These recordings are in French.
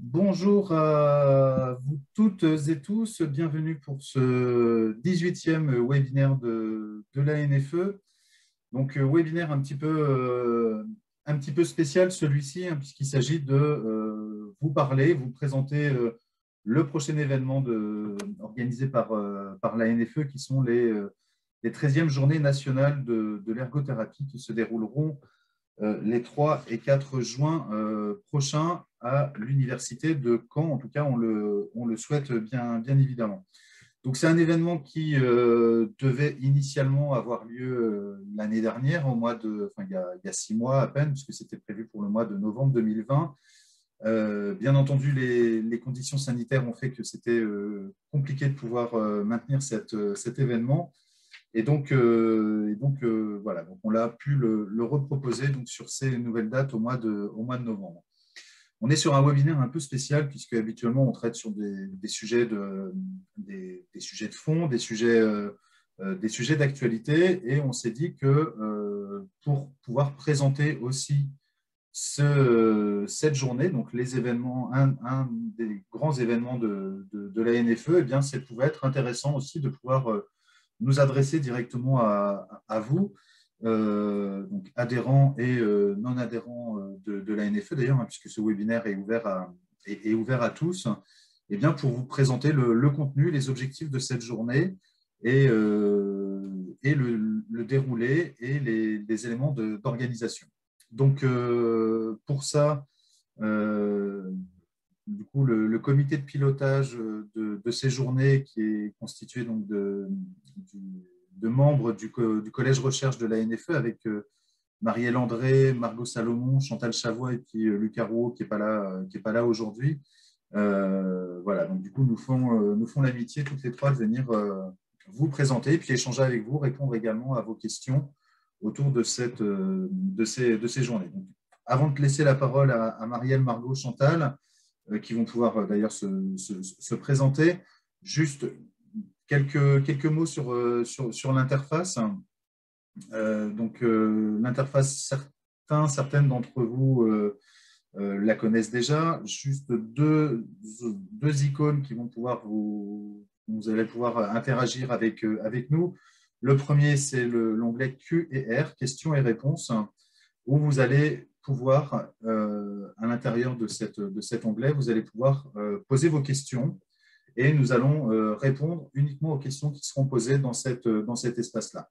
Bonjour à vous toutes et tous, bienvenue pour ce 18e webinaire de l'ANFE. Donc, webinaire un petit peu spécial celui-ci, hein, puisqu'il s'agit de vous parler, vous présenter le prochain événement organisé par l'ANFE, qui sont les 13e journées nationales de l'ergothérapie qui se dérouleront les 3 et 4 juin prochains à l'université de Caen. En tout cas, on le souhaite bien évidemment. Donc, c'est un événement qui devait initialement avoir lieu l'année dernière, il y a 6 mois à peine, puisque c'était prévu pour le mois de novembre 2020. Bien entendu, les conditions sanitaires ont fait que c'était compliqué de pouvoir maintenir cet événement. Voilà, donc on a pu le reproposer donc, sur ces nouvelles dates au mois de novembre. On est sur un webinaire un peu spécial puisque habituellement on traite sur des sujets des sujets de fond, des sujets d'actualité, et on s'est dit que pour pouvoir présenter aussi cette journée, donc les événements, un des grands événements de la NFE, eh bien, ça pouvait être intéressant aussi de pouvoir nous adresser directement à vous, donc adhérents et non adhérents de la NFE d'ailleurs, hein, puisque ce webinaire est ouvert à tous, et bien pour vous présenter le contenu, les objectifs de cette journée et le déroulé et les éléments d'organisation. Donc pour ça, euh, du coup, le comité de pilotage de ces journées, qui est constitué donc de membres du collège recherche de la NFE, avec Marielle André, Margot Salomon, Chantal Chavois et puis Lucas Rouault, qui est pas là aujourd'hui. Voilà, donc du coup, nous font l'amitié toutes les trois de venir vous présenter, puis échanger avec vous, répondre également à vos questions autour de ces journées. Donc, avant de laisser la parole à Marielle, Margot, Chantal, qui vont pouvoir d'ailleurs se présenter. Juste quelques mots sur l'interface. L'interface, certaines d'entre vous la connaissent déjà. Juste deux icônes qui vont pouvoir vous allez pouvoir interagir avec nous. Le premier, c'est l'onglet Q et R, questions et réponses, où vous allez pouvoir, à l'intérieur de cet onglet, vous allez pouvoir poser vos questions, et nous allons répondre uniquement aux questions qui seront posées dans cet espace-là.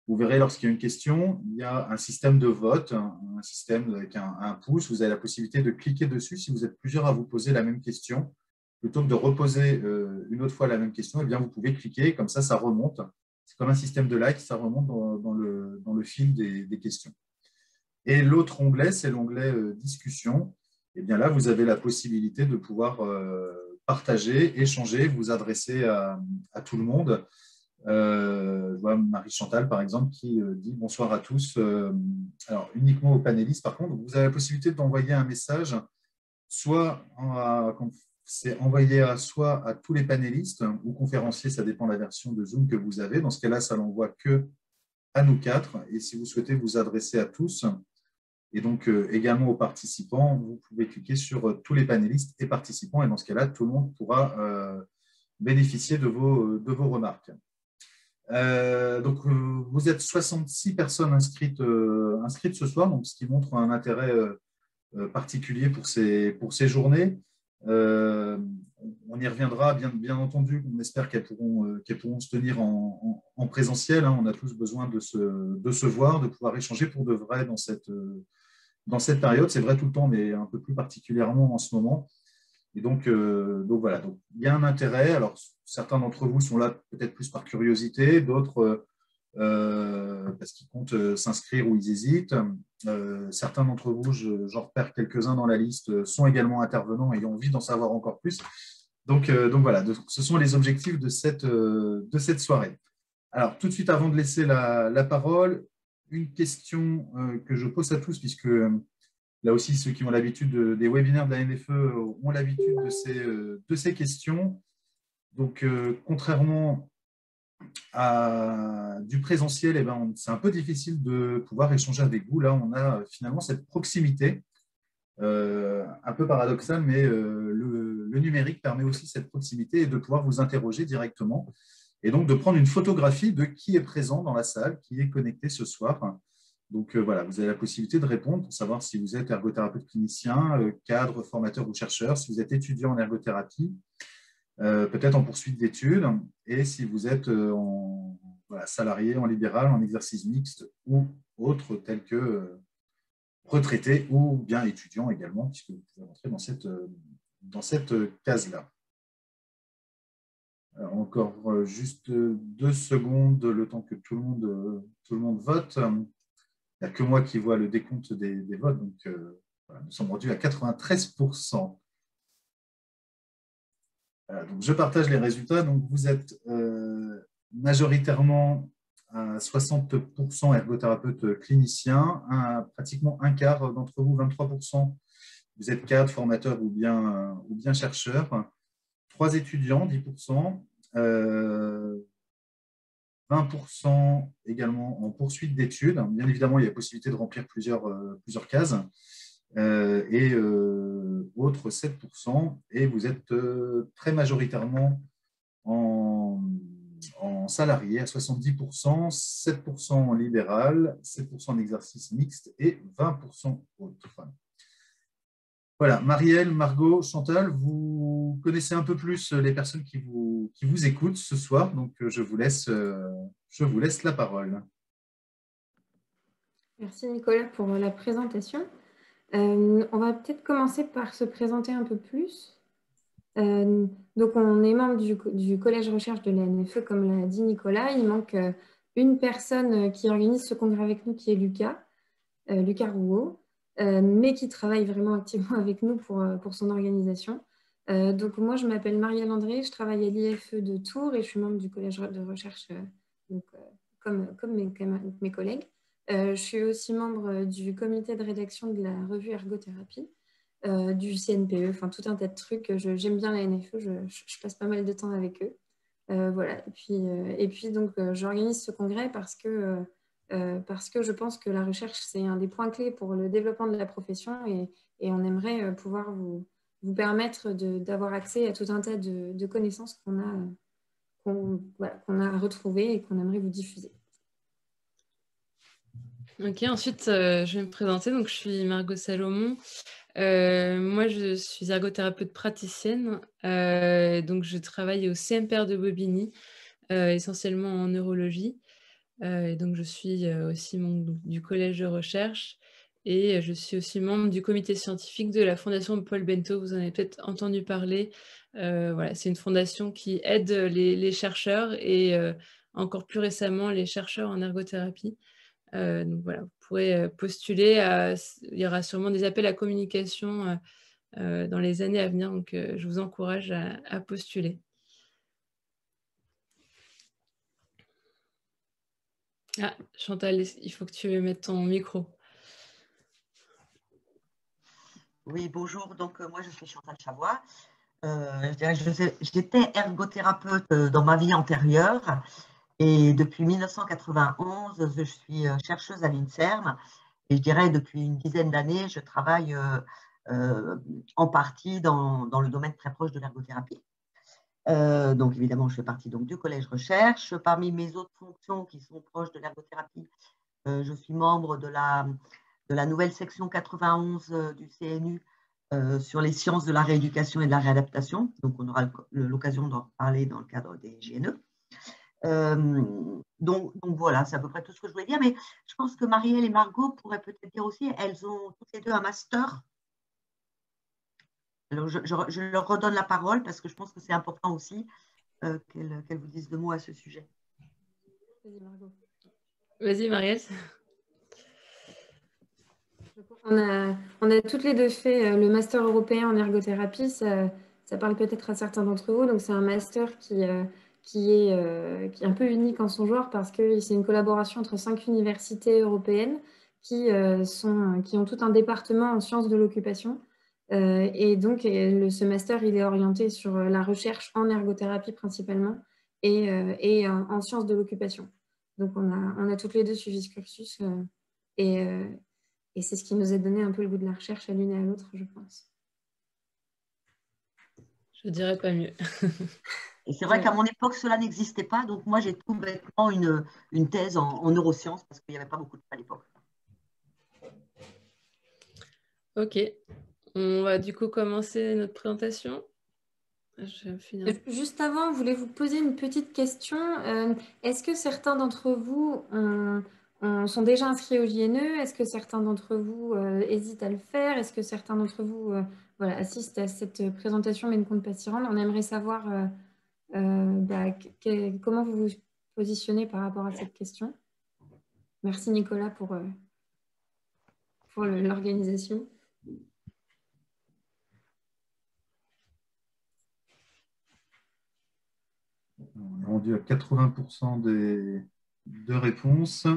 Vous verrez, lorsqu'il y a une question, il y a un système de vote, un système avec un pouce. Vous avez la possibilité de cliquer dessus si vous êtes plusieurs à vous poser la même question. Plutôt que de reposer une autre fois la même question, eh bien, vous pouvez cliquer, comme ça remonte. C'est comme un système de like, ça remonte dans le fil des questions. Et l'autre onglet, c'est l'onglet discussion. Et bien là, vous avez la possibilité de pouvoir partager, échanger, vous adresser à tout le monde. Je vois Marie-Chantal, par exemple, qui dit bonsoir à tous. Alors, uniquement aux panélistes, par contre, vous avez la possibilité d'envoyer un message, quand c'est envoyé soit à tous les panélistes ou conférenciers, ça dépend de la version de Zoom que vous avez. Dans ce cas-là, ça n'envoie que à nous quatre. Et si vous souhaitez vous adresser à tous, et donc également aux participants, vous pouvez cliquer sur tous les panélistes et participants. Et dans ce cas-là, tout le monde pourra bénéficier de vos remarques. Vous êtes 66 personnes inscrites ce soir, donc, ce qui montre un intérêt particulier pour ces journées. On y reviendra, bien entendu. On espère qu'elles pourront se tenir en présentiel, hein. On a tous besoin de se voir, de pouvoir échanger pour de vrai dans cette période. C'est vrai tout le temps, mais un peu plus particulièrement en ce moment. Et donc voilà, donc, il y a un intérêt. Alors, certains d'entre vous sont là peut-être plus par curiosité, d'autres parce qu'ils comptent s'inscrire ou ils hésitent. Certains d'entre vous, j'en repère quelques-uns dans la liste, sont également intervenants et ont envie d'en savoir encore plus. Donc voilà, ce sont les objectifs de cette soirée. Alors, tout de suite, avant de laisser la parole, une question que je pose à tous, puisque là aussi, ceux qui ont l'habitude des webinaires de la NFE ont l'habitude de ces questions. Donc, contrairement à du présentiel, eh ben, c'est un peu difficile de pouvoir échanger avec vous. Là, on a finalement cette proximité. Un peu paradoxal, mais le numérique permet aussi cette proximité et de pouvoir vous interroger directement et donc de prendre une photographie de qui est présent dans la salle, qui est connecté ce soir. Donc voilà, vous avez la possibilité de répondre pour savoir si vous êtes ergothérapeute clinicien, cadre, formateur ou chercheur, si vous êtes étudiant en ergothérapie, peut-être en poursuite d'études, et si vous êtes voilà, salarié, en libéral, en exercice mixte ou autre, tel que retraité ou bien étudiant également, puisque vous pouvez rentrer dans cette case-là. Encore juste 2 secondes, le temps que tout le monde vote. Il n'y a que moi qui vois le décompte des votes, donc voilà, nous sommes rendus à 93%. Voilà, donc je partage les résultats. Donc vous êtes majoritairement à 60% ergothérapeute clinicien, pratiquement un quart d'entre vous, 23%, vous êtes cadre, formateur ou bien chercheur, 3 étudiants, 10%, 20% également en poursuite d'études. Bien évidemment, il y a possibilité de remplir plusieurs cases. Et autres 7%. Et vous êtes très majoritairement en salarié à 70%, 7% en libéral, 7% en exercice mixte et 20% autres. Voilà, Marielle, Margot, Chantal, vous connaissez un peu plus les personnes qui vous écoutent ce soir, donc je vous laisse la parole. Merci Nicolas pour la présentation. On va peut-être commencer par se présenter un peu plus. Donc on est membre du collège recherche de l'ANFE, comme l'a dit Nicolas. Il manque une personne qui organise ce congrès avec nous, qui est Lucas Rouault, mais qui travaille vraiment activement avec nous pour son organisation. Donc moi, je m'appelle Marielle André, je travaille à l'IFE de Tours et je suis membre du collège de recherche, comme mes collègues. Je suis aussi membre du comité de rédaction de la revue Ergothérapie, du CNPE, enfin tout un tas de trucs. J'aime bien la NFE, je passe pas mal de temps avec eux. Voilà. Et puis donc, j'organise ce congrès parce que je pense que la recherche, c'est un des points clés pour le développement de la profession et on aimerait pouvoir vous permettre d'avoir accès à tout un tas de connaissances qu'on a retrouvées et qu'on aimerait vous diffuser. Ok, ensuite, je vais me présenter. Donc, je suis Margot Salomon. Moi, je suis ergothérapeute praticienne. Donc, je travaille au CMPR de Bobigny, essentiellement en neurologie. Et donc, je suis aussi membre du collège de recherche et je suis aussi membre du comité scientifique de la Fondation Paul Bento. Vous en avez peut-être entendu parler. Voilà, c'est une fondation qui aide les chercheurs et encore plus récemment les chercheurs en ergothérapie. Donc voilà, vous pourrez postuler. Il y aura sûrement des appels à communication dans les années à venir. Donc, je vous encourage à postuler. Ah, Chantal, il faut que tu mettes ton micro. Oui, bonjour. Donc, moi, je suis Chantal Chavois. J'étais ergothérapeute dans ma vie antérieure et depuis 1991, je suis chercheuse à l'INSERM et je dirais depuis une dizaine d'années, je travaille en partie dans le domaine très proche de l'ergothérapie. Donc, évidemment, je fais partie donc, du collège recherche. Parmi mes autres fonctions qui sont proches de l'ergothérapie, je suis membre de la nouvelle section 91 du CNU sur les sciences de la rééducation et de la réadaptation. Donc, on aura l'occasion d'en parler dans le cadre des GNE. Donc, voilà, c'est à peu près tout ce que je voulais dire. Mais je pense que Marielle et Margot pourraient peut-être dire aussi, elles ont toutes les deux un master. Alors, je leur redonne la parole parce que je pense que c'est important aussi qu'elles vous disent 2 mots à ce sujet. Vas-y, Margot. Vas-y, Marielle. On a toutes les deux fait le master européen en ergothérapie. Ça parle peut-être à certains d'entre vous. Donc, c'est un master qui est un peu unique en son genre parce que c'est une collaboration entre 5 universités européennes qui ont tout un département en sciences de l'occupation. Et donc, ce master, il est orienté sur la recherche en ergothérapie principalement et en sciences de l'occupation. Donc, on a toutes les deux suivi ce cursus. Et c'est ce qui nous a donné un peu le goût de la recherche à l'une et à l'autre, je pense. Je dirais pas mieux. Et c'est vrai qu'à mon époque, cela n'existait pas. Donc, moi, j'ai tout bêtement une thèse en neurosciences parce qu'il n'y avait pas beaucoup de cas à l'époque. Ok. On va du coup commencer notre présentation. Je vais finir. Juste avant, je voulais vous poser une petite question. Est-ce que certains d'entre vous sont déjà inscrits au JNE? Est-ce que certains d'entre vous hésitent à le faire? Est-ce que certains d'entre vous voilà, assistent à cette présentation mais ne comptent pas s'y rendre? On aimerait savoir comment vous vous positionnez par rapport à cette question. Merci Nicolas pour l'organisation. On est rendu à 80% de réponses.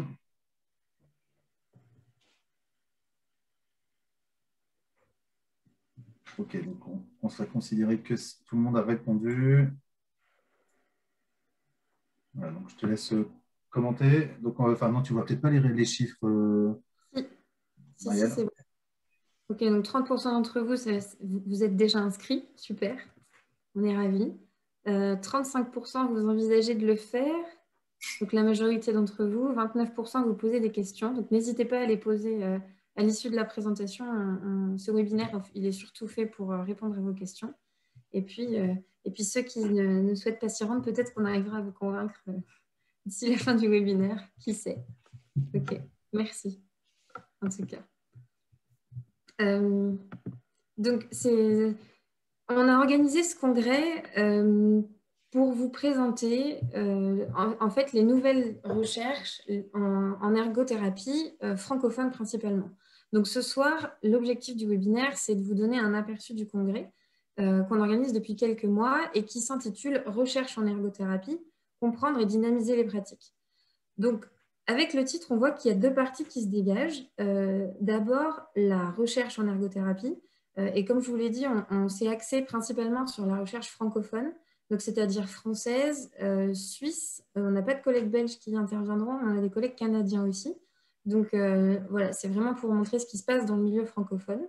Ok, donc on serait considéré que tout le monde a répondu. Voilà, donc je te laisse commenter. Donc, enfin, non, tu vois peut-être pas les chiffres. Si, c'est bon. Ok, donc 30% d'entre vous, vous êtes déjà inscrits. Super, on est ravis. 35% vous envisagez de le faire. Donc la majorité d'entre vous, 29% vous posez des questions. Donc n'hésitez pas à les poser à l'issue de la présentation. Ce webinaire, il est surtout fait pour répondre à vos questions. Et puis ceux qui ne souhaitent pas s'y rendre, peut-être qu'on arrivera à vous convaincre d'ici la fin du webinaire. Qui sait? Ok, merci en tout cas. Donc, on a organisé ce congrès pour vous présenter en fait les nouvelles recherches en ergothérapie francophone principalement. Donc ce soir, l'objectif du webinaire, c'est de vous donner un aperçu du congrès qu'on organise depuis quelques mois et qui s'intitule « Recherche en ergothérapie, comprendre et dynamiser les pratiques ». Donc, avec le titre, on voit qu'il y a deux parties qui se dégagent. D'abord, la recherche en ergothérapie. Et comme je vous l'ai dit, on s'est axé principalement sur la recherche francophone, donc c'est-à-dire française, suisse. On n'a pas de collègues belges qui interviendront, on a des collègues canadiens aussi. Donc voilà, c'est vraiment pour montrer ce qui se passe dans le milieu francophone.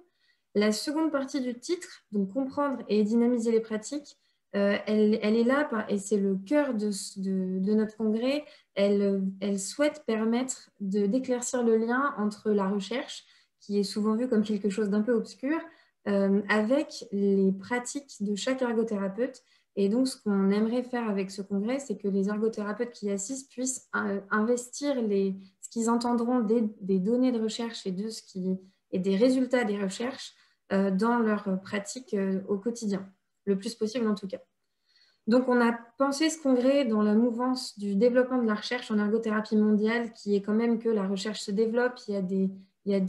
La seconde partie du titre, donc comprendre et dynamiser les pratiques, elle est là et c'est le cœur de notre congrès. Elle souhaite permettre d'éclaircir le lien entre la recherche, qui est souvent vue comme quelque chose d'un peu obscur, avec les pratiques de chaque ergothérapeute. Et donc, ce qu'on aimerait faire avec ce congrès, c'est que les ergothérapeutes qui assistent puissent investir ce qu'ils entendront des données de recherche et des résultats des recherches dans leur pratique au quotidien, le plus possible en tout cas. Donc, on a pensé ce congrès dans la mouvance du développement de la recherche en ergothérapie mondiale, qui est quand même que la recherche se développe. Il y a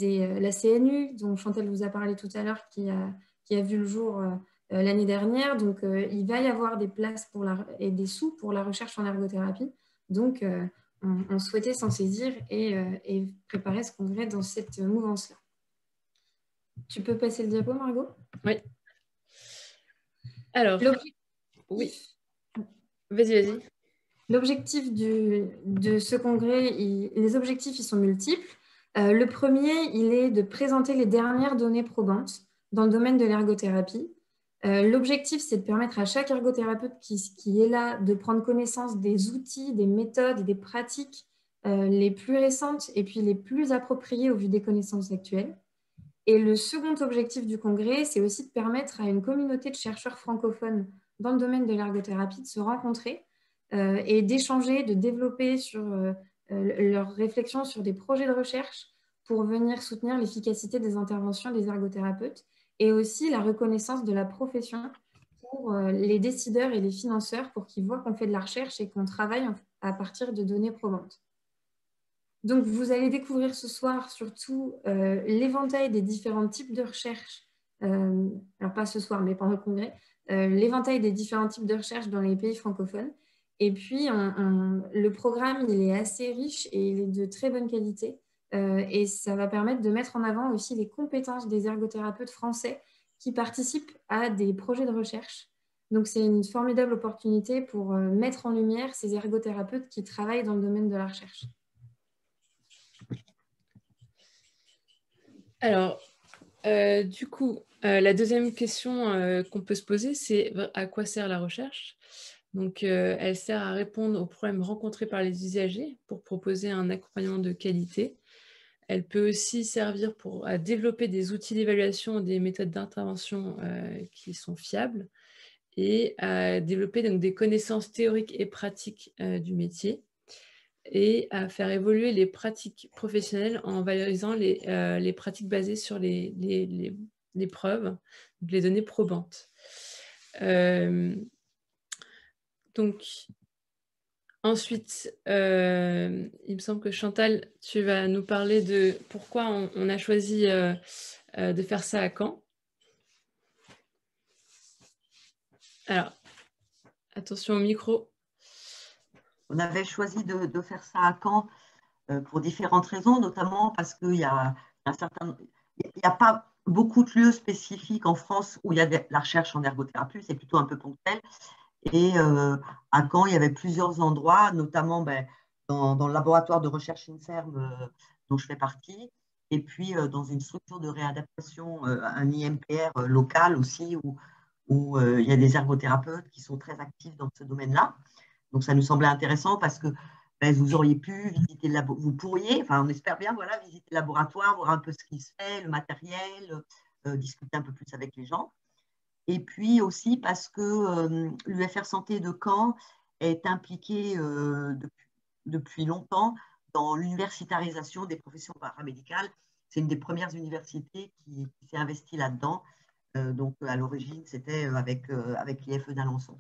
la CNU, dont Chantal vous a parlé tout à l'heure, qui a vu le jour l'année dernière. Donc, il va y avoir des places et des sous pour la recherche en ergothérapie. Donc, on souhaitait s'en saisir et préparer ce congrès dans cette mouvance-là. Tu peux passer le diapo, Margot? Oui. Alors, oui. Vas-y. L'objectif de ce congrès, les objectifs, ils sont multiples. Le premier, il est de présenter les dernières données probantes dans le domaine de l'ergothérapie. L'objectif, c'est de permettre à chaque ergothérapeute qui est là de prendre connaissance des outils, des méthodes et des pratiques les plus récentes et puis les plus appropriées au vu des connaissances actuelles. Et le second objectif du congrès, c'est aussi de permettre à une communauté de chercheurs francophones dans le domaine de l'ergothérapie de se rencontrer et d'échanger, de développer sur leurs réflexions sur des projets de recherche pour venir soutenir l'efficacité des interventions des ergothérapeutes et aussi la reconnaissance de la profession pour les décideurs et les financeurs pour qu'ils voient qu'on fait de la recherche et qu'on travaille à partir de données probantes. Donc, vous allez découvrir ce soir surtout l'éventail des différents types de recherche, alors pas ce soir, mais pendant le congrès, l'éventail des différents types de recherche dans les pays francophones. Et puis, le programme, il est assez riche et il est de très bonne qualité. Et ça va permettre de mettre en avant aussi les compétences des ergothérapeutes français qui participent à des projets de recherche. Donc, c'est une formidable opportunité pour mettre en lumière ces ergothérapeutes qui travaillent dans le domaine de la recherche. Alors, du coup, la deuxième question qu'on peut se poser, c'est à quoi sert la recherche? Donc, elle sert à répondre aux problèmes rencontrés par les usagers pour proposer un accompagnement de qualité. Elle peut aussi servir à développer des outils d'évaluation, des méthodes d'intervention qui sont fiables et à développer donc, des connaissances théoriques et pratiques du métier et à faire évoluer les pratiques professionnelles en valorisant les pratiques basées sur les preuves, donc les données probantes. Donc, ensuite, il me semble que Chantal, tu vas nous parler de pourquoi on a choisi de faire ça à Caen. Alors, attention au micro. On avait choisi de faire ça à Caen pour différentes raisons, notamment parce qu'il y a il n'y a pas beaucoup de lieux spécifiques en France où il y a de la recherche en ergothérapie, c'est plutôt un peu ponctuel. Et à Caen, il y avait plusieurs endroits, notamment dans le laboratoire de recherche INSERM dont je fais partie, et puis dans une structure de réadaptation, un IMPR local aussi, où il y a des ergothérapeutes qui sont très actifs dans ce domaine-là. Donc, ça nous semblait intéressant parce que vous auriez pu visiter le labo, vous pourriez, enfin, on espère bien, voilà, visiter le laboratoire, voir un peu ce qui se fait, le matériel, discuter un peu plus avec les gens. Et puis aussi parce que l'UFR Santé de Caen est impliqué depuis longtemps dans l'universitarisation des professions paramédicales. C'est une des premières universités qui s'est investie là-dedans. Donc, à l'origine, c'était avec l'IFE d'Alençon.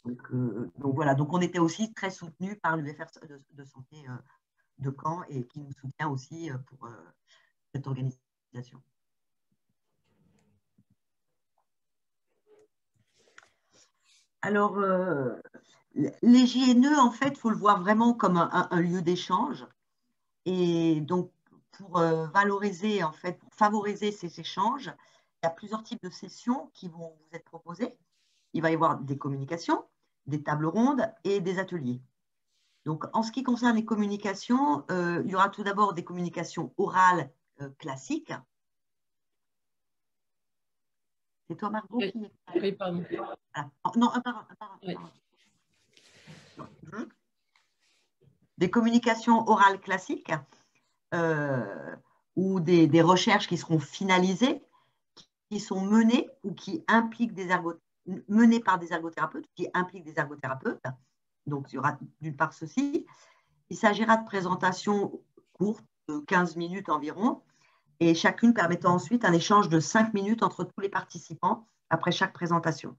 Donc, voilà, donc on était aussi très soutenus par l'UFR de Santé de Caen et qui nous soutient aussi pour cette organisation. Alors, les JNE, en fait, il faut le voir vraiment comme un lieu d'échange. Et donc, pour valoriser, en fait, pour favoriser ces échanges, il y a plusieurs types de sessions qui vont vous être proposées. Il va y avoir des communications, des tables rondes et des ateliers. Donc, en ce qui concerne les communications, il y aura tout d'abord des communications orales classiques. C'est toi, Margot, oui. qui est... Oui, pardon. Ah, non, un par un. Oui. Des communications orales classiques ou des recherches qui seront finalisées, qui sont menées ou qui impliquent menées par des ergothérapeutes, qui impliquent des ergothérapeutes. Donc, il y aura d'une part ceci. Il s'agira de présentations courtes, de 15 minutes environ, et chacune permettant ensuite un échange de 5 minutes entre tous les participants après chaque présentation.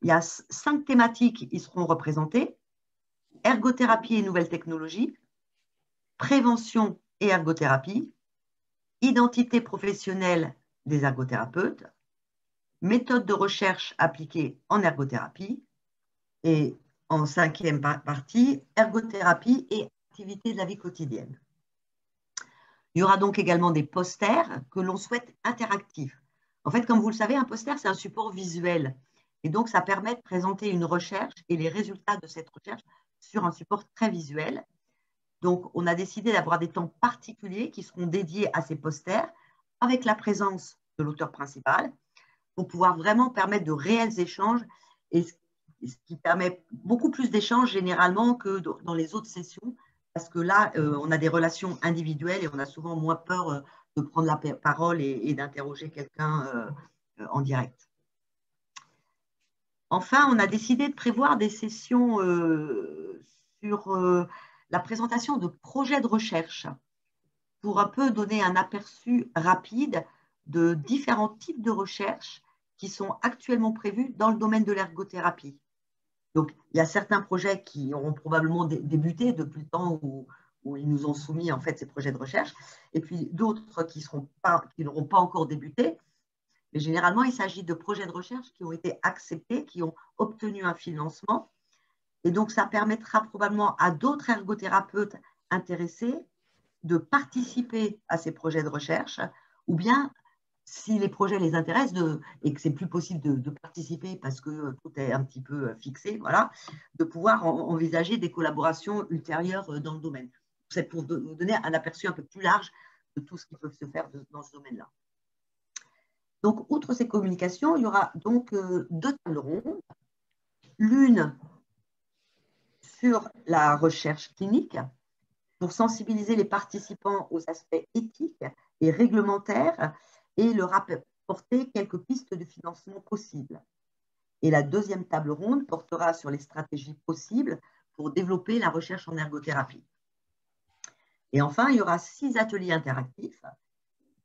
Il y a 5 thématiques qui seront représentées: ergothérapie et nouvelles technologies, prévention et ergothérapie, identité professionnelle des ergothérapeutes, méthode de recherche appliquée en ergothérapie, et en 5e partie, ergothérapie et activités de la vie quotidienne. Il y aura donc également des posters que l'on souhaite interactifs. En fait, comme vous le savez, un poster, c'est un support visuel. Et donc, ça permet de présenter une recherche et les résultats de cette recherche sur un support très visuel. Donc, on a décidé d'avoir des temps particuliers qui seront dédiés à ces posters avec la présence de l'auteur principal pour pouvoir vraiment permettre de réels échanges et ce qui permet beaucoup plus d'échanges généralement que dans les autres sessions parce que là, on a des relations individuelles et on a souvent moins peur de prendre la parole et d'interroger quelqu'un en direct. Enfin, on a décidé de prévoir des sessions sur la présentation de projets de recherche pour un peu donner un aperçu rapide de différents types de recherches qui sont actuellement prévus dans le domaine de l'ergothérapie. Donc, il y a certains projets qui auront probablement débuté depuis le temps où ils nous ont soumis en fait ces projets de recherche, et puis d'autres qui n'auront pas encore débuté. Mais généralement, il s'agit de projets de recherche qui ont été acceptés, qui ont obtenu un financement. Et donc, ça permettra probablement à d'autres ergothérapeutes intéressés de participer à ces projets de recherche, ou bien, si les projets les intéressent et que c'est plus possible de participer parce que tout est un petit peu fixé, voilà, de pouvoir envisager des collaborations ultérieures dans le domaine. C'est pour vous donner un aperçu un peu plus large de tout ce qui peut se faire dans ce domaine-là. Donc, outre ces communications, il y aura donc deux tables rondes. L'une sur la recherche clinique pour sensibiliser les participants aux aspects éthiques et réglementaires et leur apporter quelques pistes de financement possibles. Et la deuxième table ronde portera sur les stratégies possibles pour développer la recherche en ergothérapie. Et enfin, il y aura 6 ateliers interactifs,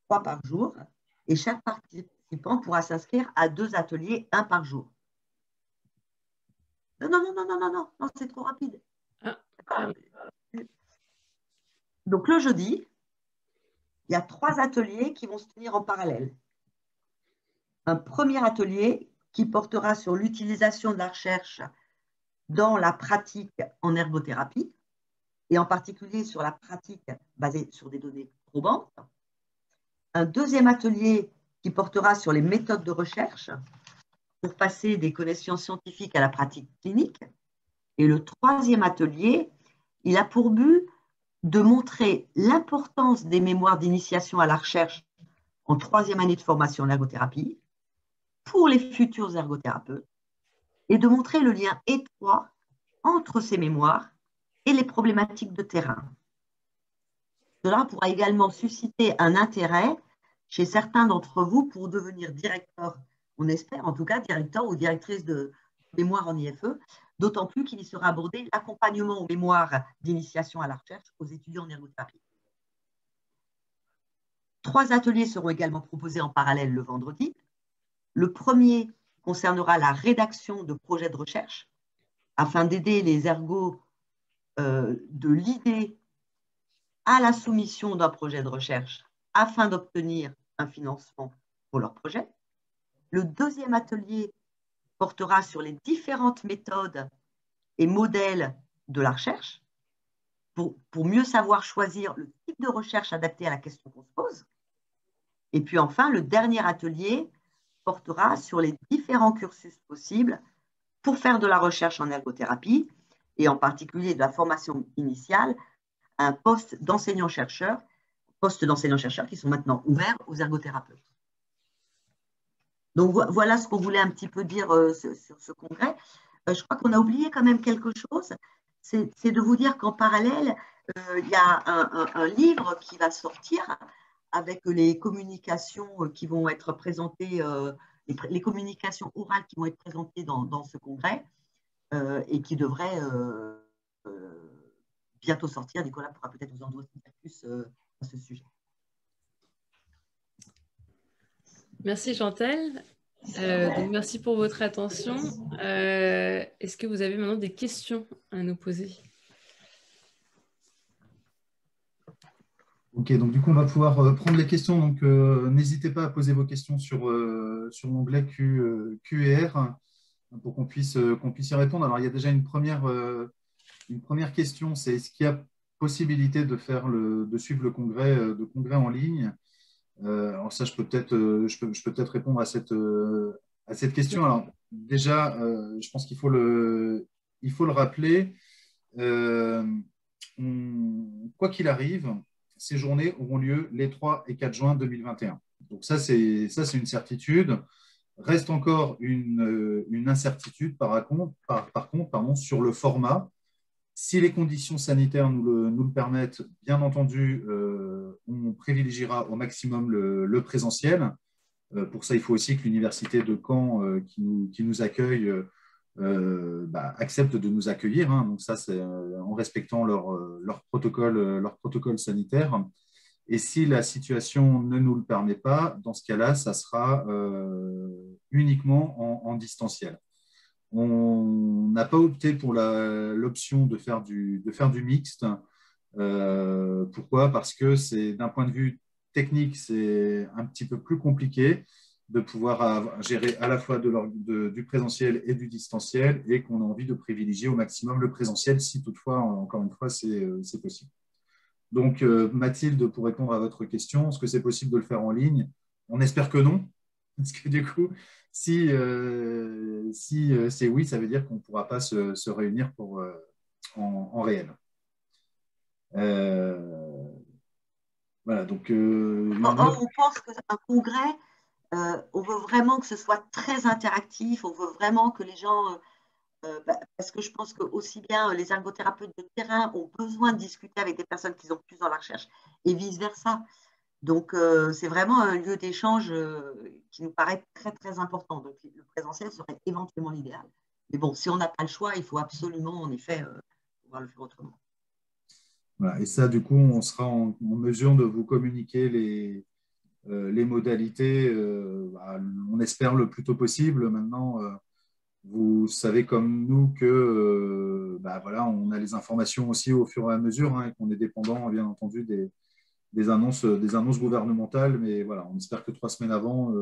3 par jour, et chaque participant pourra s'inscrire à 2 ateliers, 1 par jour. Non, c'est trop rapide. Donc, le jeudi, il y a 3 ateliers qui vont se tenir en parallèle. Un premier atelier qui portera sur l'utilisation de la recherche dans la pratique en ergothérapie, et en particulier sur la pratique basée sur des données probantes. Un deuxième atelier qui portera sur les méthodes de recherche pour passer des connaissances scientifiques à la pratique clinique. Et le troisième atelier, il a pour but de montrer l'importance des mémoires d'initiation à la recherche en 3e année de formation en ergothérapie pour les futurs ergothérapeutes et de montrer le lien étroit entre ces mémoires et les problématiques de terrain. Cela pourra également susciter un intérêt chez certains d'entre vous pour devenir directeur, on espère en tout cas directeur ou directrice de mémoire en IFE, d'autant plus qu'il y sera abordé l'accompagnement aux mémoires d'initiation à la recherche aux étudiants en ergothérapie. 3 ateliers seront également proposés en parallèle le vendredi. Le premier concernera la rédaction de projets de recherche afin d'aider les ergos de l'idée à la soumission d'un projet de recherche afin d'obtenir un financement pour leur projet. Le deuxième atelier portera sur les différentes méthodes et modèles de la recherche pour mieux savoir choisir le type de recherche adapté à la question qu'on se pose. Et puis enfin, le dernier atelier portera sur les différents cursus possibles pour faire de la recherche en ergothérapie et en particulier de la formation initiale à un poste d'enseignant-chercheur, qui sont maintenant ouverts aux ergothérapeutes. Donc voilà ce qu'on voulait un petit peu dire sur ce congrès. Je crois qu'on a oublié quand même quelque chose, c'est de vous dire qu'en parallèle, il y a un livre qui va sortir avec les communications qui vont être présentées, les communications orales qui vont être présentées dans ce congrès et qui devrait bientôt sortir. Nicolas pourra peut-être vous en dire plus à ce sujet. Merci Chantal. Donc merci pour votre attention. Est-ce que vous avez maintenant des questions à nous poser? Ok, donc du coup, on va pouvoir prendre les questions. Donc, n'hésitez pas à poser vos questions sur l'onglet Q&R pour qu'on puisse y répondre. Alors, il y a déjà une première question, c'est est-ce qu'il y a possibilité de suivre le congrès en ligne? Alors ça, je peux peut-être répondre à cette question. Alors déjà, je pense qu'il faut le rappeler. Quoi qu'il arrive, ces journées auront lieu les 3 et 4 juin 2021. Donc ça, c'est une certitude. Reste encore une incertitude par contre, sur le format. Si les conditions sanitaires nous le permettent, bien entendu, on privilégiera au maximum le présentiel. Pour ça, il faut aussi que l'université de Caen, qui nous accueille, accepte de nous accueillir. Hein. Donc ça, c'est en respectant leur protocole sanitaire. Et si la situation ne nous le permet pas, dans ce cas-là, ça sera uniquement en distanciel. On n'a pas opté pour l'option de faire du mixte. Pourquoi? Parce que d'un point de vue technique, c'est un petit peu plus compliqué de pouvoir gérer à la fois du présentiel et du distanciel et qu'on a envie de privilégier au maximum le présentiel si toutefois, encore une fois, c'est possible. Donc, Mathilde, pour répondre à votre question, est-ce que c'est possible de le faire en ligne? On espère que non, parce que du coup, si c'est oui, ça veut dire qu'on ne pourra pas se réunir en réel. Voilà, donc Or, on pense qu'un congrès, on veut vraiment que ce soit très interactif, on veut vraiment que les gens, parce que je pense que aussi bien les ergothérapeutes de terrain ont besoin de discuter avec des personnes qui sont plus dans la recherche et vice-versa. Donc, c'est vraiment un lieu d'échange qui nous paraît très, très important. Donc, le présentiel serait éventuellement l'idéal. Mais bon, si on n'a pas le choix, il faut absolument, en effet, pouvoir le faire autrement. voilà. Et ça, du coup, on sera en mesure de vous communiquer les modalités, on espère le plus tôt possible. Maintenant, vous savez comme nous que voilà, on a les informations aussi au fur et à mesure, hein, et qu'on est dépendant, bien entendu, des annonces gouvernementales. Mais voilà, on espère que 3 semaines avant,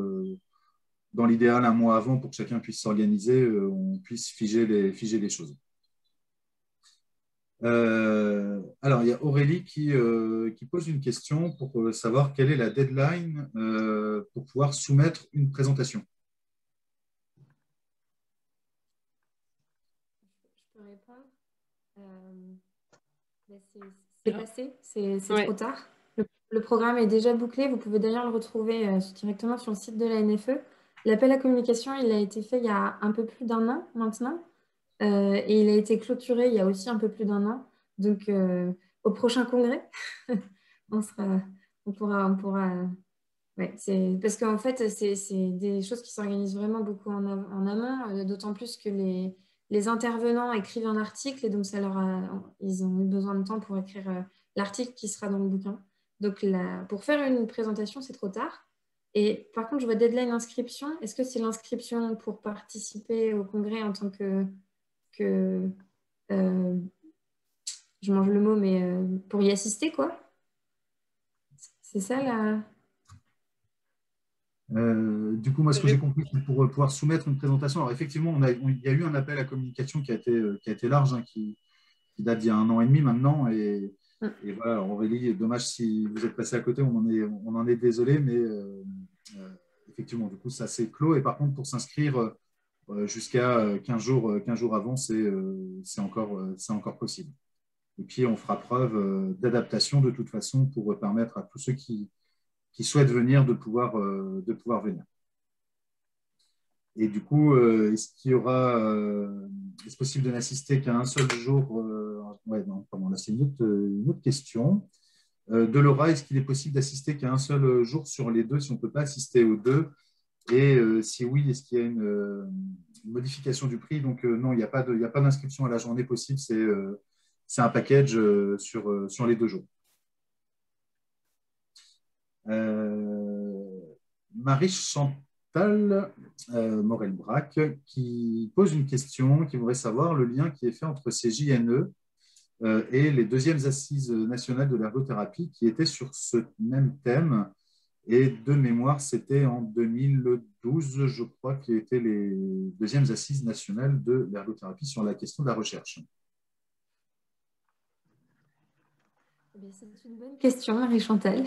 dans l'idéal, un mois avant, pour que chacun puisse s'organiser, on puisse figer les choses. Alors, il y a Aurélie qui pose une question pour savoir quelle est la deadline pour pouvoir soumettre une présentation. Je peux répondre. C'est passé, c'est trop tard. Le programme est déjà bouclé. Vous pouvez d'ailleurs le retrouver directement sur le site de la NFE. L'appel à communication, il a été fait il y a un peu plus d'1 an maintenant. Et il a été clôturé il y a aussi un peu plus d'1 an. Donc, au prochain congrès, on pourra. Ouais, parce qu'en fait, c'est des choses qui s'organisent vraiment beaucoup en amont, d'autant plus que les intervenants écrivent un article et donc ils ont eu besoin de temps pour écrire l'article qui sera dans le bouquin. Donc, pour faire une présentation, c'est trop tard. Et par contre, je vois deadline inscription. Est-ce que c'est l'inscription pour participer au congrès en tant que euh, je mange le mot, mais pour y assister, quoi? C'est ça la... Du coup, moi, ce que j'ai compris, c'est pour pouvoir soumettre une présentation. Alors, effectivement, il y a eu un appel à communication qui a été large, hein, qui date d'il y a 1 an et demi maintenant. Et voilà, alors, Aurélie, dommage si vous êtes passé à côté, on en est désolé, mais effectivement, du coup, ça s'est clos. Et par contre, pour s'inscrire jusqu'à 15 jours avant, c'est encore possible. Et puis, on fera preuve d'adaptation de toute façon pour permettre à tous ceux qui souhaitent venir de pouvoir venir. Et du coup, est-ce possible de n'assister qu'à un seul jour ouais, non, pardon, là, c'est une autre question. De Laura, est-ce qu'il est possible d'assister qu'à un seul jour sur les deux si on ne peut pas assister aux deux? Et si oui, est-ce qu'il y a une modification du prix? Donc non, il n'y a pas d'inscription à la journée possible, c'est un package sur les 2 jours. Marie-Chantal Morel-Brac qui pose une question, qui voudrait savoir le lien qui est fait entre ces JNE et les 2e assises nationales de l'ergothérapie qui étaient sur ce même thème. Et de mémoire, c'était en 2012, je crois, qui étaient les 2e assises nationales de l'ergothérapie sur la question de la recherche. C'est une bonne question, Marie-Chantal.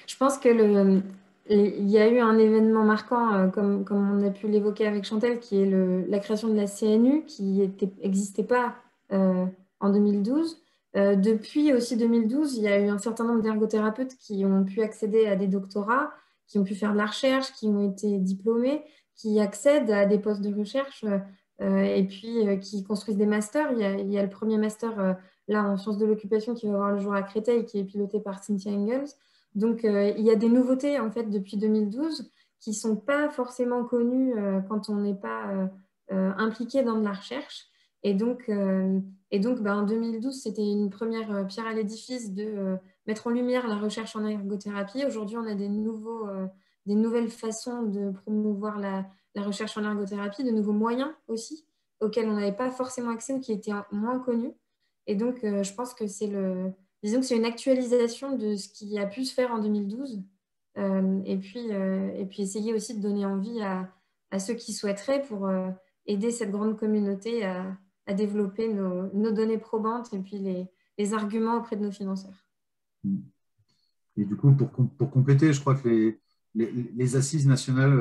Je pense que il y a eu un événement marquant, comme on a pu l'évoquer avec Chantal, qui est la création de la CNU, qui n'existait pas en 2012. Depuis aussi 2012, il y a eu un certain nombre d'ergothérapeutes qui ont pu accéder à des doctorats, qui ont pu faire de la recherche, qui ont été diplômés, qui accèdent à des postes de recherche et puis qui construisent des masters. Il y a le premier master là en sciences de l'occupation qui va voir le jour à Créteil, qui est piloté par Cynthia Engels. Donc, il y a des nouveautés en fait depuis 2012 qui ne sont pas forcément connues quand on n'est pas impliqué dans de la recherche. Et donc en 2012, c'était une première pierre à l'édifice de mettre en lumière la recherche en ergothérapie. Aujourd'hui, on a des nouvelles façons de promouvoir la recherche en ergothérapie, de nouveaux moyens aussi, auxquels on n'avait pas forcément accès ou qui étaient moins connus. Et donc, je pense que disons que c'est une actualisation de ce qui a pu se faire en 2012. Et puis essayer aussi de donner envie à ceux qui souhaiteraient pour aider cette grande communauté à développer nos données probantes et puis les arguments auprès de nos financeurs. Et du coup, pour compléter, je crois que les assises nationales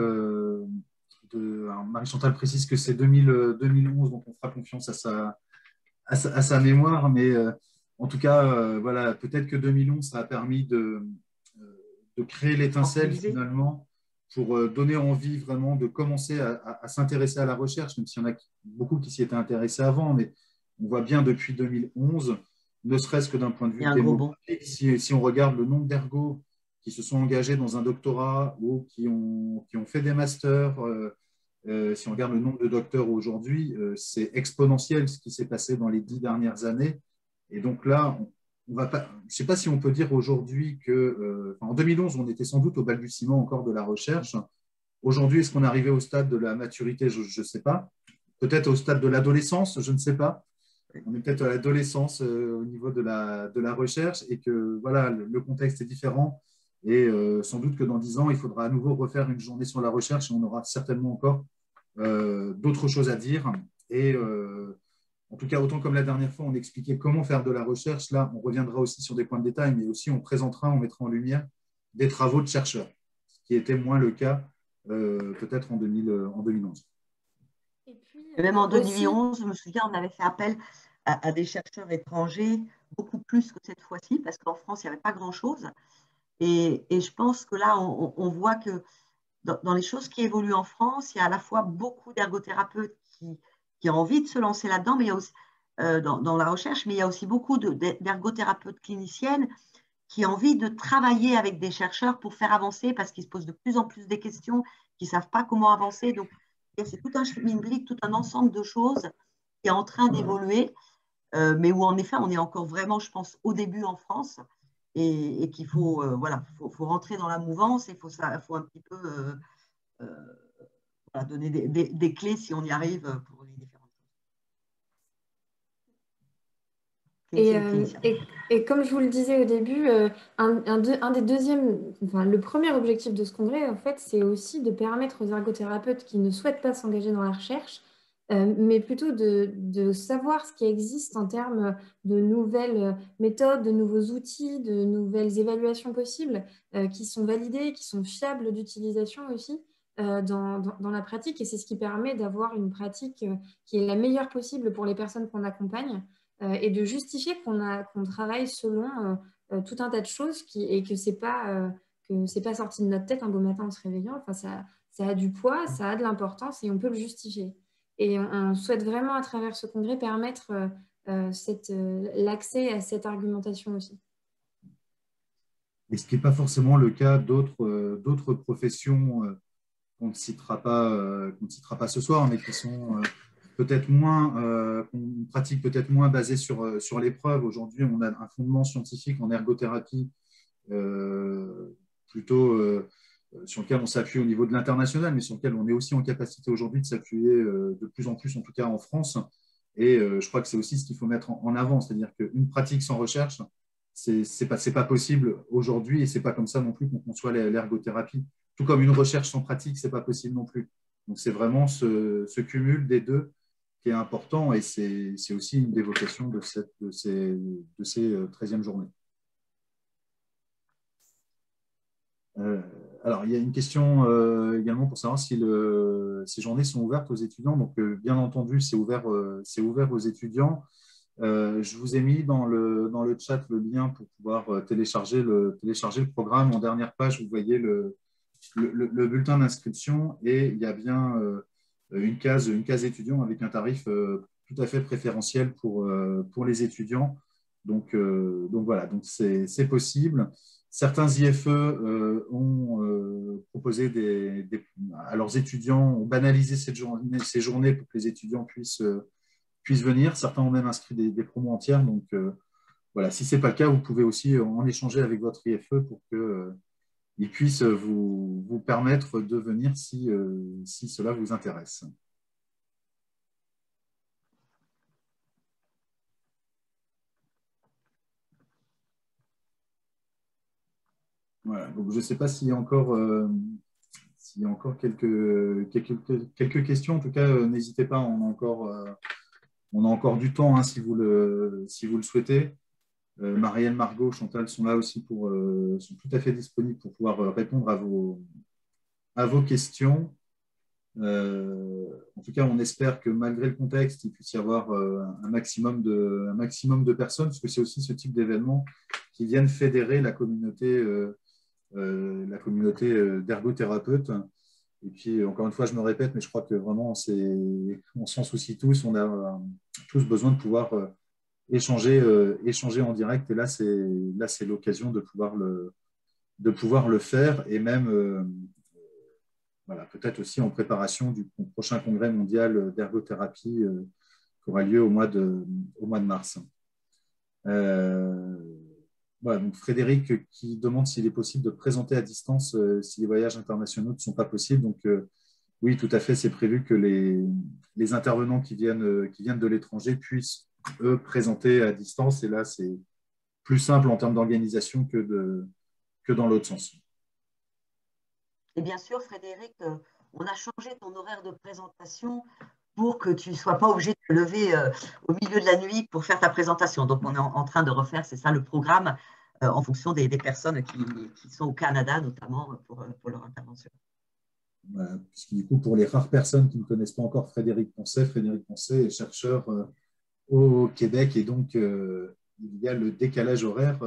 Marie-Chantal précise que c'est 2011, donc on fera confiance à sa mémoire, mais en tout cas, voilà, peut-être que 2011, ça a permis de créer l'étincelle Organisé. finalement pour donner envie vraiment de commencer à s'intéresser à la recherche, même s'il y en a beaucoup qui s'y étaient intéressés avant, mais on voit bien depuis 2011, ne serait-ce que d'un point de Il vue y a un gros bond. démographique, si on regarde le nombre d'ergots qui se sont engagés dans un doctorat ou qui ont fait des masters, si on regarde le nombre de docteurs aujourd'hui, c'est exponentiel ce qui s'est passé dans les 10 dernières années. Et donc là, on va pas, je ne sais pas si on peut dire aujourd'hui que, en 2011, on était sans doute au balbutiement encore de la recherche. Aujourd'hui, est-ce qu'on est arrivé au stade de la maturité? Je ne sais pas. Peut-être au stade de l'adolescence, je ne sais pas. On est peut-être à l'adolescence au niveau de la recherche et que voilà, le contexte est différent. Et sans doute que dans 10 ans, il faudra à nouveau refaire une journée sur la recherche et on aura certainement encore d'autres choses à dire. Et en tout cas, autant comme la dernière fois, on expliquait comment faire de la recherche, là, on reviendra aussi sur des points de détail, mais aussi on présentera, on mettra en lumière des travaux de chercheurs, ce qui était moins le cas peut-être en 2011. Et puis, Et même en aussi, 2011, je me souviens, on avait fait appel à des chercheurs étrangers, beaucoup plus que cette fois-ci, parce qu'en France, il n'y avait pas grand-chose. Et je pense que là, on voit que dans les choses qui évoluent en France, il y a à la fois beaucoup d'ergothérapeutes qui ont envie de se lancer là-dedans, mais il y a aussi, dans la recherche, mais il y a aussi beaucoup d'ergothérapeutes cliniciennes qui ont envie de travailler avec des chercheurs pour faire avancer, parce qu'ils se posent de plus en plus des questions, qu'ils ne savent pas comment avancer. Donc, c'est tout un schmilblick, tout un ensemble de choses qui est en train d'évoluer, mais où en effet, on est encore vraiment, je pense, au début en France. Et qu'il faut, voilà, faut rentrer dans la mouvance et il faut un petit peu voilà, donner des clés si on y arrive pour les différentes choses. et comme je vous le disais au début, un des deuxièmes, enfin, le premier objectif de ce congrès, en fait, c'est aussi de permettre aux ergothérapeutes qui ne souhaitent pas s'engager dans la recherche, mais plutôt de savoir ce qui existe en termes de nouvelles méthodes, de nouveaux outils, de nouvelles évaluations possibles qui sont validées, qui sont fiables d'utilisation aussi dans la pratique. Et c'est ce qui permet d'avoir une pratique qui est la meilleure possible pour les personnes qu'on accompagne et de justifier qu'on travaille selon tout un tas de choses et que c'est pas sorti de notre tête un beau matin en se réveillant. Enfin, ça a du poids, ça a de l'importance et on peut le justifier. Et on souhaite vraiment, à travers ce congrès, permettre l'accès à cette argumentation aussi. Et ce qui n'est pas forcément le cas d'autres professions qu'on ne citera pas ce soir, mais qui sont peut-être moins, qu'on pratique peut-être moins basées sur l'épreuve. Aujourd'hui, on a un fondement scientifique en ergothérapie plutôt sur lequel on s'appuie au niveau de l'international, mais sur lequel on est aussi en capacité aujourd'hui de s'appuyer de plus en plus, en tout cas en France. Et je crois que c'est aussi ce qu'il faut mettre en avant, c'est-à-dire qu'une pratique sans recherche, c'est pas possible aujourd'hui et c'est pas comme ça non plus qu'on conçoit l'ergothérapie. Tout comme une recherche sans pratique, c'est pas possible non plus. Donc c'est vraiment ce cumul des deux qui est important et c'est aussi une des vocations de ces 13e journées. Alors, il y a une question également pour savoir si ces journées sont ouvertes aux étudiants. Donc, bien entendu, c'est ouvert aux étudiants. Je vous ai mis dans le chat le lien pour pouvoir télécharger le programme. En dernière page, vous voyez le bulletin d'inscription et il y a bien une case étudiant avec un tarif tout à fait préférentiel pour les étudiants. Donc voilà, donc c'est possible. Certains IFE ont proposé à leurs étudiants, ont banalisé ces journées pour que les étudiants puissent venir. Certains ont même inscrit des promos entières. Donc voilà, si ce n'est pas le cas, vous pouvez aussi en échanger avec votre IFE pour qu'il puisse vous permettre de venir si cela vous intéresse. Voilà, donc je ne sais pas s'il y a encore, quelques questions. En tout cas, n'hésitez pas, on a encore du temps hein, si vous le souhaitez. Marielle, Margot, Chantal sont là aussi sont tout à fait disponibles pour pouvoir répondre à vos questions. En tout cas, on espère que malgré le contexte, il puisse y avoir un maximum de personnes, parce que c'est aussi ce type d'événements qui viennent fédérer la communauté la communauté d'ergothérapeutes. Et puis, encore une fois, je me répète, mais je crois que vraiment, on s'en soucie tous. On a tous besoin de pouvoir échanger en direct. Et là, c'est l'occasion de pouvoir le faire. Et même, voilà, peut-être aussi en préparation du prochain congrès mondial d'ergothérapie qui aura lieu au mois de mars. Voilà, donc Frédéric qui demande s'il est possible de présenter à distance si les voyages internationaux ne sont pas possibles. Donc, oui, tout à fait, c'est prévu que les intervenants qui viennent de l'étranger puissent, eux, présenter à distance. Et là, c'est plus simple en termes d'organisation que dans l'autre sens. Et bien sûr, Frédéric, on a changé ton horaire de présentation pour que tu ne sois pas obligé de te lever au milieu de la nuit pour faire ta présentation. Donc, on est en train de refaire, c'est ça, le programme en fonction des personnes qui sont au Canada, notamment pour leur intervention. Voilà, puisque du coup, pour les rares personnes qui ne connaissent pas encore Frédéric Poncet est chercheur au Québec et donc il y a le décalage horaire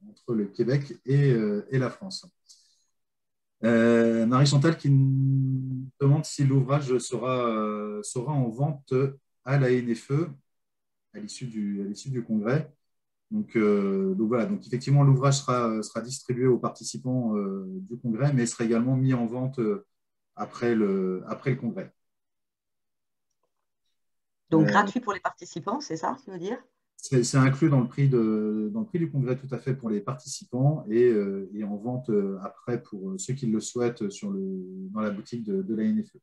entre le Québec et la France. Marie-Chantal qui nous demande si l'ouvrage sera en vente à la NFE à l'issue du congrès. Donc voilà, donc effectivement l'ouvrage sera distribué aux participants du congrès, mais sera également mis en vente après le congrès. Donc gratuit pour les participants, c'est ça, tu veux dire? C'est inclus dans le prix du congrès tout à fait pour les participants et en vente après pour ceux qui le souhaitent dans la boutique de la NFE.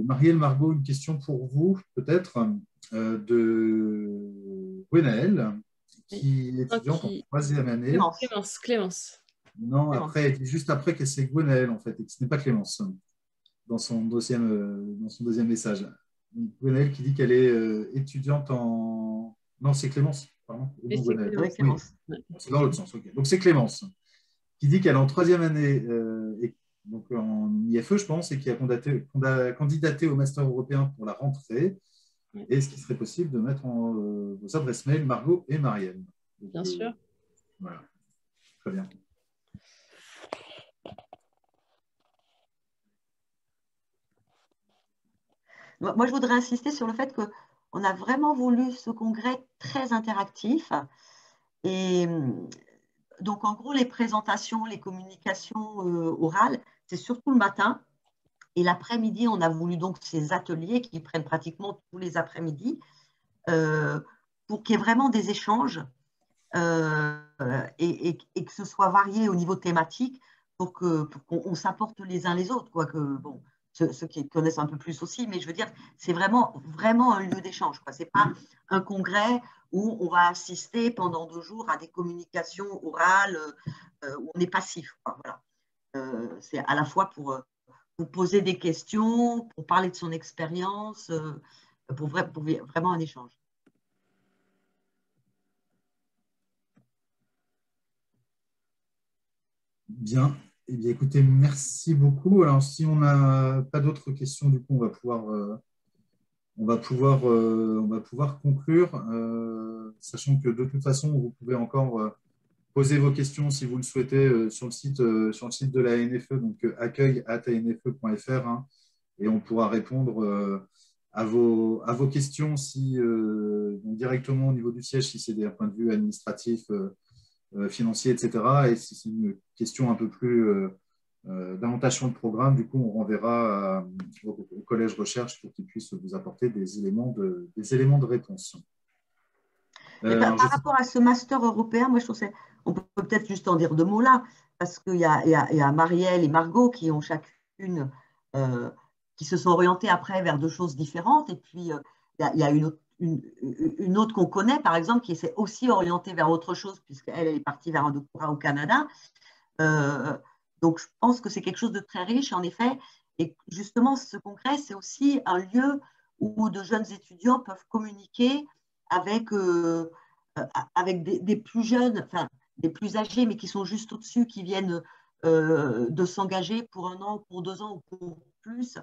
Marielle, Margot, une question pour vous peut-être de Gwenaëlle qui est étudiante en troisième année. Clémence. Non, après, juste après que c'est Gwenaëlle en fait et que ce n'est pas Clémence dans son deuxième message. Gwenaëlle qui dit qu'elle est étudiante en... Non, c'est Clémence, pardon. Oui, Clémence. Oui, c'est dans l'autre sens, ok. Donc c'est Clémence qui dit qu'elle est en troisième année et donc en IFE, je pense, et qui a candidaté au Master européen pour la rentrée. Oui. Et est-ce qu'il serait possible de mettre vos adresses mail Margot et Marielle? Bien sûr. Voilà, très bien. Moi, je voudrais insister sur le fait qu'on a vraiment voulu ce congrès très interactif. Et donc, en gros, les présentations, les communications orales, c'est surtout le matin. Et l'après-midi, on a voulu donc ces ateliers qui prennent pratiquement tous les après-midi pour qu'il y ait vraiment des échanges et que ce soit varié au niveau thématique pour qu'on s'apporte les uns les autres, quoi, que, bon, ceux qui connaissent un peu plus aussi, mais je veux dire, c'est vraiment un lieu d'échange. Ce n'est pas un congrès où on va assister pendant 2 jours à des communications orales où on est passif. Voilà. C'est à la fois pour poser des questions, pour parler de son expérience, pour vraiment un échange. Bien. Eh bien, écoutez, merci beaucoup. Alors, si on n'a pas d'autres questions, du coup, on va pouvoir conclure, sachant que de toute façon, vous pouvez encore poser vos questions si vous le souhaitez sur le site de la NFE, donc accueil@nfe.fr, hein, et on pourra répondre à vos questions donc directement au niveau du siège, si c'est d'un point de vue administratif, financier, etc. Et si c'est une question un peu plus davantage sur le programme, du coup, on renverra au collège recherche pour qu'ils puissent vous apporter des éléments de réponse. Par rapport à ce master européen, moi je trouve on peut peut-être juste en dire 2 mots là, parce qu'il y a Marielle et Margot qui ont chacune qui se sont orientées après vers 2 choses différentes, et puis il y a une autre qu'on connaît, par exemple, qui s'est aussi orientée vers autre chose, puisqu'elle est partie vers un doctorat au Canada. Donc, je pense que c'est quelque chose de très riche, en effet. Et justement, ce congrès, c'est aussi un lieu où de jeunes étudiants peuvent communiquer avec des plus jeunes, enfin, des plus âgés, mais qui sont juste au-dessus, qui viennent de s'engager pour 1 an, pour 2 ans ou pour plus,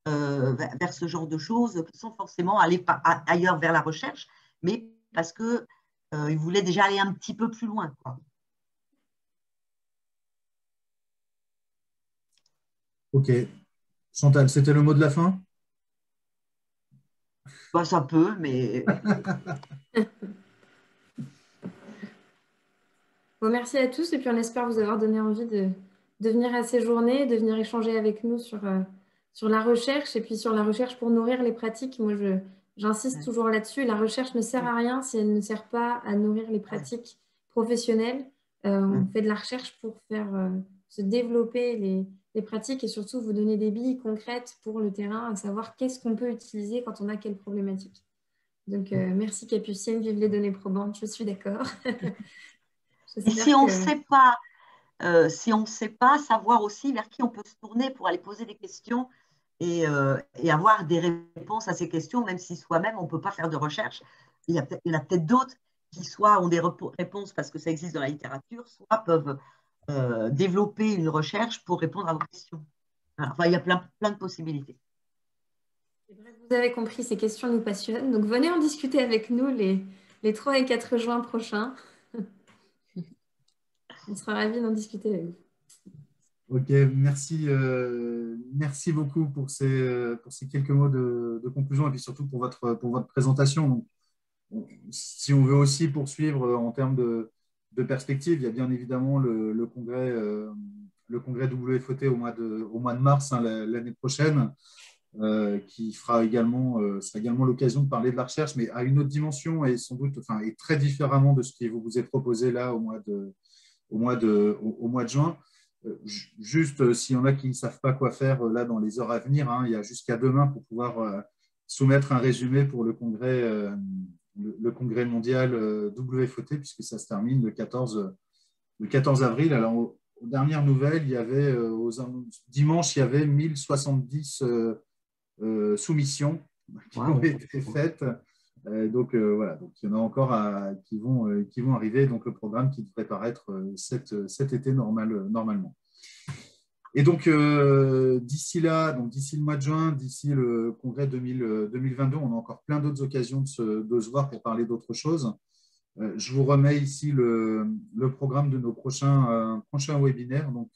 vers ce genre de choses, sans forcément aller ailleurs vers la recherche, mais parce que ils voulaient déjà aller un petit peu plus loin, quoi. Ok. Chantal, c'était le mot de la fin? Bah, ça peut, mais Bon, merci à tous et puis on espère vous avoir donné envie de venir à ces journées, de venir échanger avec nous sur la recherche et puis sur la recherche pour nourrir les pratiques. Moi, j'insiste toujours là-dessus. La recherche ne sert à rien si elle ne sert pas à nourrir les pratiques professionnelles. On fait de la recherche pour faire se développer les pratiques et surtout vous donner des billes concrètes pour le terrain, à savoir qu'est-ce qu'on peut utiliser quand on a quelle problématique. Donc, merci Capucine, vive les données probantes, je suis d'accord. et si on ne sait pas, savoir aussi vers qui on peut se tourner pour aller poser des questions et avoir des réponses à ces questions, même si soi-même, on ne peut pas faire de recherche. Il y en a peut-être d'autres qui soit ont des réponses parce que ça existe dans la littérature, soit peuvent développer une recherche pour répondre à vos questions. Enfin, il y a plein de possibilités. Vous avez compris, ces questions nous passionnent. Donc, venez en discuter avec nous les 3 et 4 juin prochains. On sera ravis d'en discuter avec vous. Ok, merci beaucoup pour ces quelques mots de conclusion et puis surtout pour votre présentation. Donc, si on veut aussi poursuivre en termes de perspective, il y a bien évidemment le congrès WFOT au mois de mars, hein, l'année prochaine, qui sera également l'occasion de parler de la recherche, mais à une autre dimension et sans doute, enfin, et très différemment de ce qui vous est proposé là au mois de juin. Juste, s'il y en a qui ne savent pas quoi faire là dans les heures à venir, hein, il y a jusqu'à demain pour pouvoir soumettre un résumé pour le congrès mondial WFOT, puisque ça se termine le 14 avril. Alors, aux dernières nouvelles, il y avait, dimanche, il y avait 1070 soumissions qui ont été faites. Donc, voilà, donc il y en a encore qui vont arriver. Donc, le programme qui devrait paraître cet été normalement. Et donc, d'ici là, d'ici le mois de juin, d'ici le congrès 2022, on a encore plein d'autres occasions de se voir pour parler d'autres choses. Je vous remets ici le programme de nos prochains webinaires. Donc,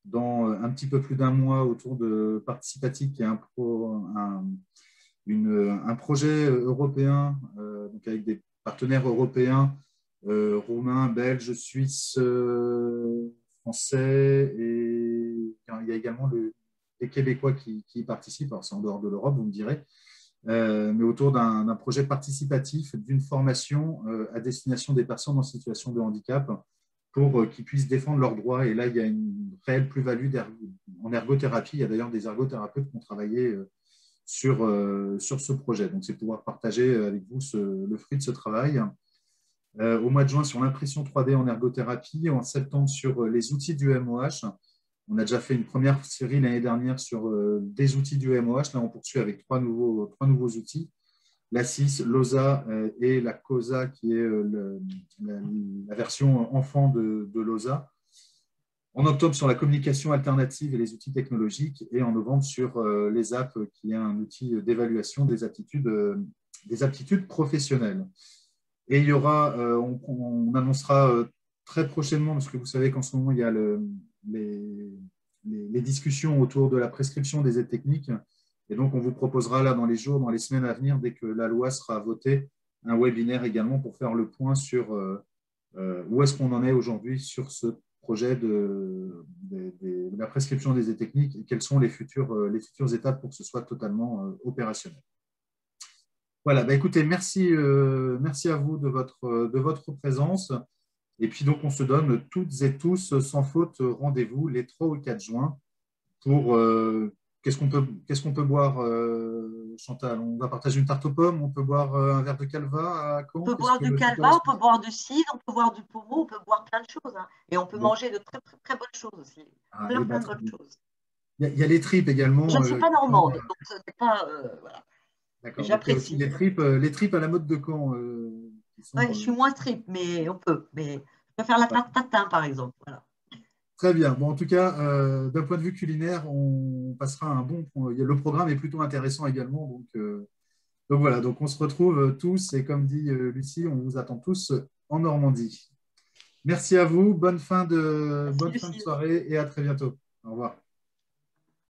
dans un petit peu plus d'un mois, autour de Participatique, qui est un projet européen, donc avec des partenaires européens, roumains, belges, suisses, français, et il y a également les Québécois qui y participent. Alors, c'est en dehors de l'Europe, vous me direz. Mais autour d'un projet participatif, d'une formation à destination des personnes en situation de handicap pour qu'ils puissent défendre leurs droits. Et là, il y a une réelle plus-value en ergothérapie. Il y a d'ailleurs des ergothérapeutes qui ont travaillé sur ce projet. Donc, c'est pouvoir partager avec vous le fruit de ce travail. Au mois de juin, sur l'impression 3D en ergothérapie. En septembre, sur les outils du MOH. On a déjà fait une première série l'année dernière sur des outils du MOH. Là, on poursuit avec trois nouveaux outils. La CIS, l'OSA et la COSA, qui est la version enfant de l'OSA. En octobre, sur la communication alternative et les outils technologiques. Et en novembre, sur les apps, qui est un outil d'évaluation des aptitudes professionnelles. Et il y aura, on annoncera très prochainement, parce que vous savez qu'en ce moment, il y a les discussions autour de la prescription des aides techniques. Et donc, on vous proposera là dans les jours, dans les semaines à venir, dès que la loi sera votée, un webinaire également pour faire le point sur où est-ce qu'on en est aujourd'hui sur ce projet de la prescription des aides techniques et quelles sont les futures étapes pour que ce soit totalement opérationnel. Voilà, écoutez, merci à vous de votre présence. Et puis, donc, on se donne toutes et tous, sans faute, rendez-vous les 3 ou 4 juin pour… qu'est-ce qu'on peut boire, Chantal? On va partager une tarte aux pommes, on peut boire un verre de calva à Caen? On peut boire du calva, on peut boire du cidre, on peut boire du pommeau, on peut boire plein de choses. Hein. Et on peut manger de très, très, très bonnes choses aussi. Plein de bonnes choses. Il y a les tripes également. Je ne suis pas normande, donc ce n'est pas… voilà. D'accord. J'apprécie. Les tripes à la mode de Caen. Je suis moins tripe, mais on peut. Mais je peux faire la tarte tatin, par exemple. Voilà. Très bien. Bon, en tout cas, d'un point de vue culinaire, on passera un bon… Le programme est plutôt intéressant également. Donc, Donc voilà, donc on se retrouve tous et comme dit Lucie, on vous attend tous en Normandie. Merci à vous, bonne fin de Merci, Lucie. soirée et à très bientôt. Au revoir.